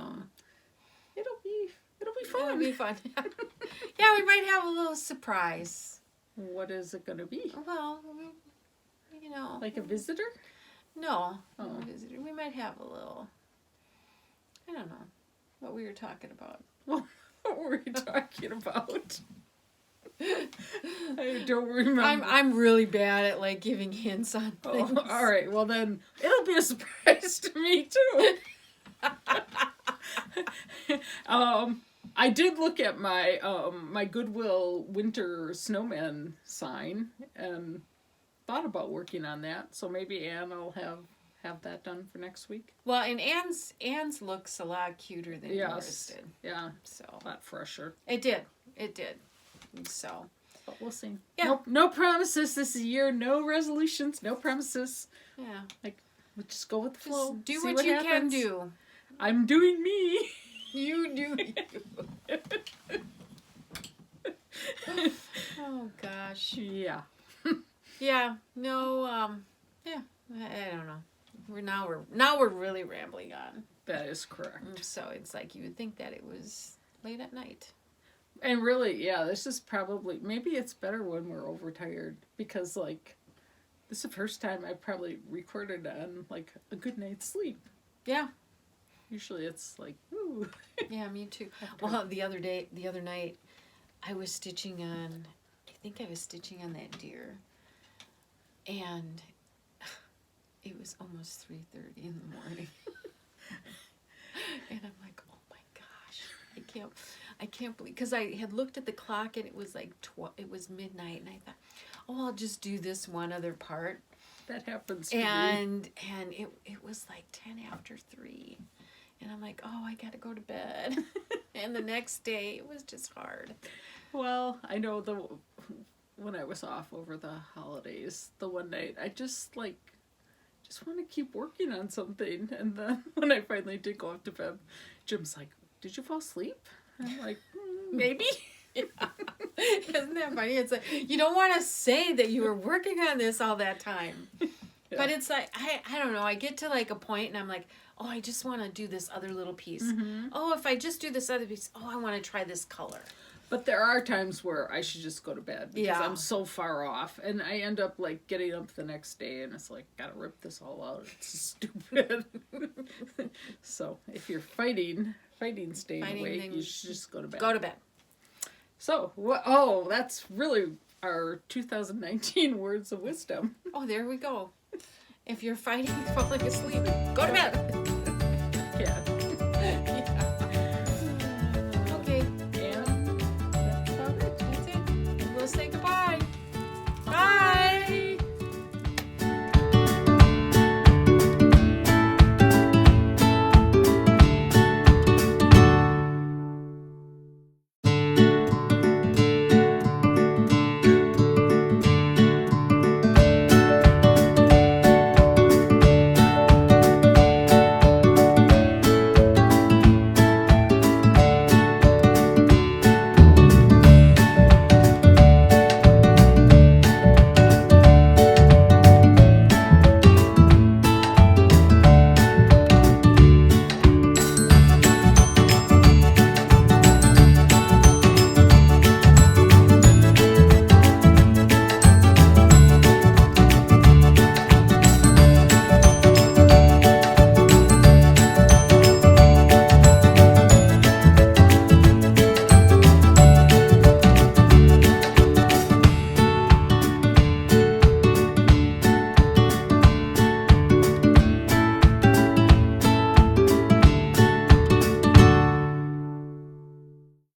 it'll be fun. It'll be fun. Yeah, we might have a little surprise. What is it gonna be? Well, Like a visitor? No. Oh. No visitor. We might have a little, I don't know what we were talking about. What were we talking about? I don't remember. I'm really bad at like giving hints on things. Oh, all right. Well, then it'll be a surprise to me too. I did look at my my Goodwill winter snowman sign and thought about working on that. So maybe Anne will have that done for next week. Well, and Anne's looks a lot cuter than yours did. Yeah, So a lot fresher. it did. So But we'll see. Yeah. No promises this year. No resolutions. No promises. yeah, We'll just go with the flow. just do see what you happens. can do. I'm doing me. You do. Oh gosh. Yeah. Yeah. No. Yeah. I don't know. We're really rambling on. That is correct. So it's like you would think that it was late at night. And really, yeah, this is probably, maybe it's better when we're overtired because, like, this is the first time I've probably recorded on, like, a good night's sleep. Yeah. Usually it's like, ooh. Yeah, me too. Well, the other night, I was stitching on that deer, and it was almost 3:30 in the morning. And I'm like, oh my gosh, I can't believe, because I had looked at the clock and it was like it was midnight, and I thought, oh, I'll just do this one other part. That happens to me. And it was like 10 after 3. And I'm like, oh, I gotta go to bed. And the next day, it was just hard. Well, I know when I was off over the holidays, the one night, I just want to keep working on something. And then when I finally did go off to bed, Jim's like, did you fall asleep? And I'm like, maybe. Yeah. Isn't that funny? It's like, you don't want to say that you were working on this all that time. Yeah. But it's like, I don't know, I get to like a point and I'm like, oh, I just want to do this other little piece. Mm-hmm. Oh, if I just do this other piece, oh, I want to try this color. But there are times where I should just go to bed because I'm so far off, and I end up like getting up the next day and it's like, gotta rip this all out. It's stupid. So if you're fighting staying awake, you should just go to bed. Go to bed. So, that's really our 2019 words of wisdom. Oh, there we go. If you're fighting falling asleep, go to bed.